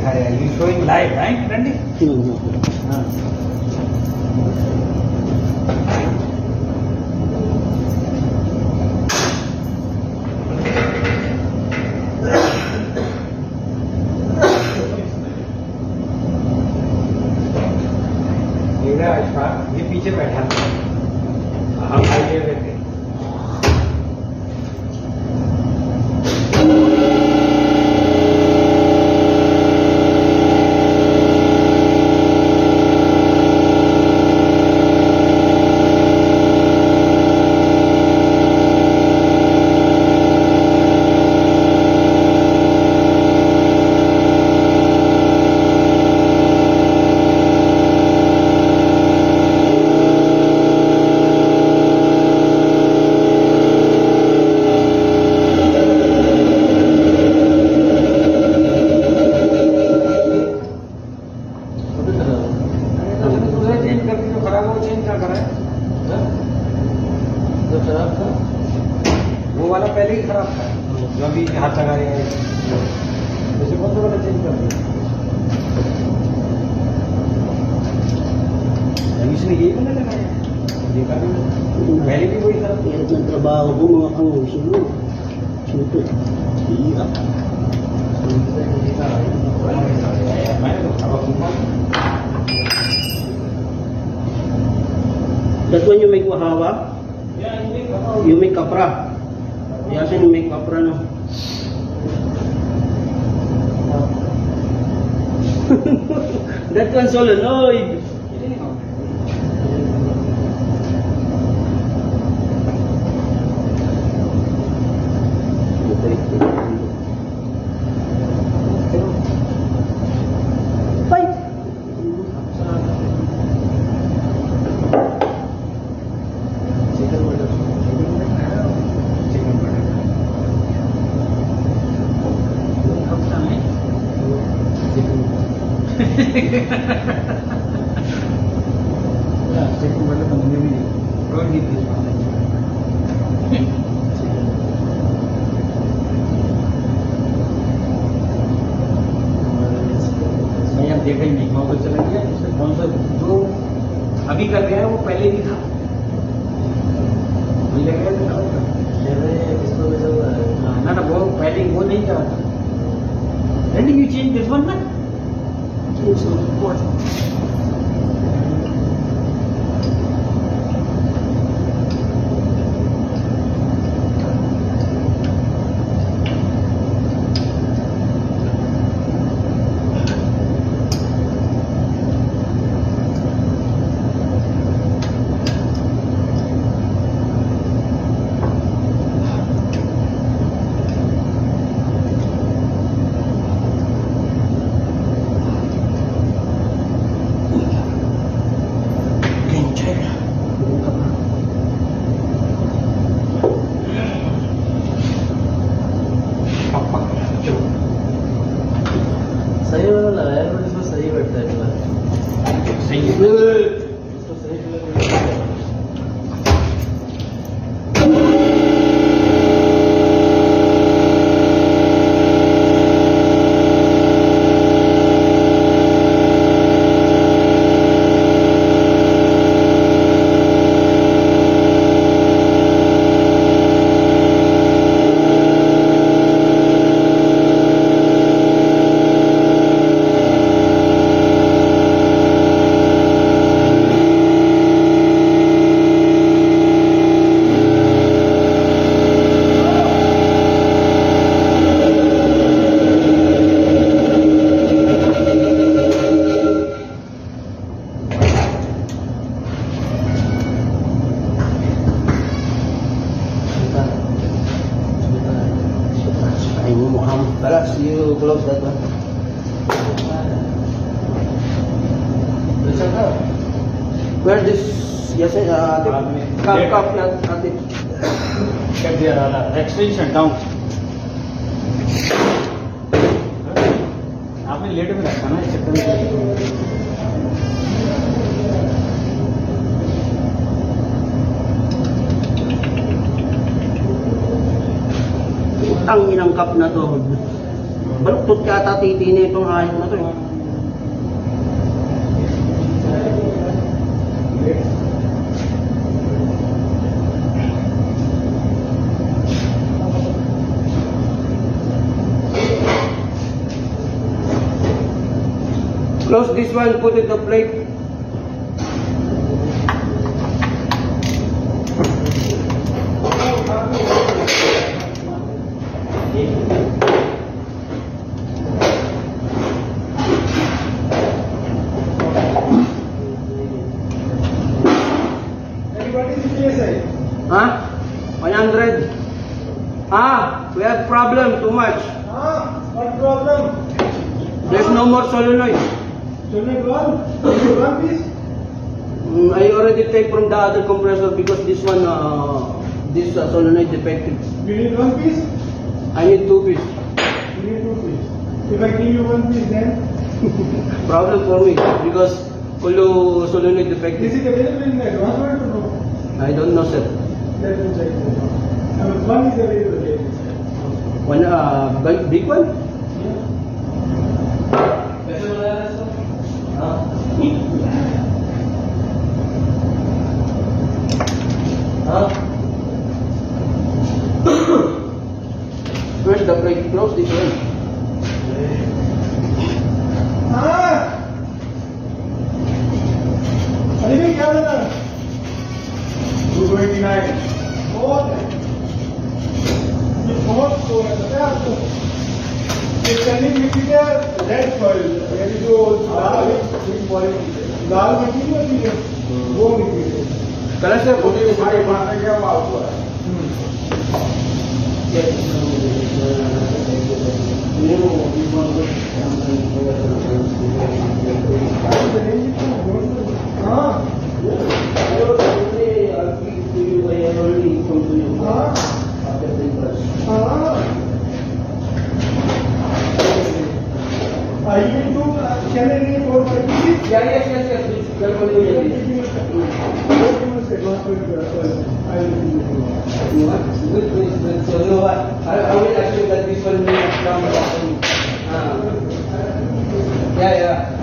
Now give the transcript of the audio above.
दिखा रहे हैं, यू शोइंग लाइव राइट रंडी? हाँ ये पीछे बैठा था, हम हाईवे पे थे। वो वाला पहले ही खराब था, जो अभी हाथ लगा रहे हैं, जैसे कौन सा वाला चेंज कर दिया? इसने यही वाला लगाया, देखा भी पहले भी वही था। Nagtrabaho ko mga kamusulo. Suto. Iya. That one you make wahawa? Yeah, You make kapra. Yes, you make kapra no. That one solenoid. Fight. देखा ही नहीं, मौका चला गया। इसमें कौन सा जो अभी कर रहे हैं वो पहले भी था, वही लग रहा था ना ना, वो पहले वो नहीं करा था। When you change this one ना? सही वाला लगाया पर इसमें सही बैठता है पूरा। सही है। इसको सही colour Perhaps you close that one. Where this? Yes, cup not cut it. Get the extension down. आपने लेट में रखा ना, इस चक्कर में Ang inang cup na to. Baluktot ka ata titi na itong hayop na to eh. Close this one, put it the plate. Huh? 100. We have problem too much. What problem? There's no more solenoid. Solenoid one? One piece? I already take from the other compressor because this one, this solenoid defective. You need one piece? I need 2 piece. You need two piece. If I give you one piece, then Problem for me because Kulu solenoid this defective. is available in advance or to know? I don't know, sir. Let me check. One is available here. One, big one? कैसे बनाया है इसको? हाँ हाँ Where's the plate? Close this one. अरे भाई क्या बना 229 बहुत है ये बहुत स्टोर है पता है आपको ये चनी मिट्टी का रेड सॉइल यानी जो लाल मिट्टी नहीं होती है वो मिट्टी है Kala sir, putih this भाई one. मारने क्या बात हुआ है हाँ you will do channel 4 by 6 Yeah, yes. Please, welcome to your video. Good. So, you know what? I will assume that this one will come. Yeah.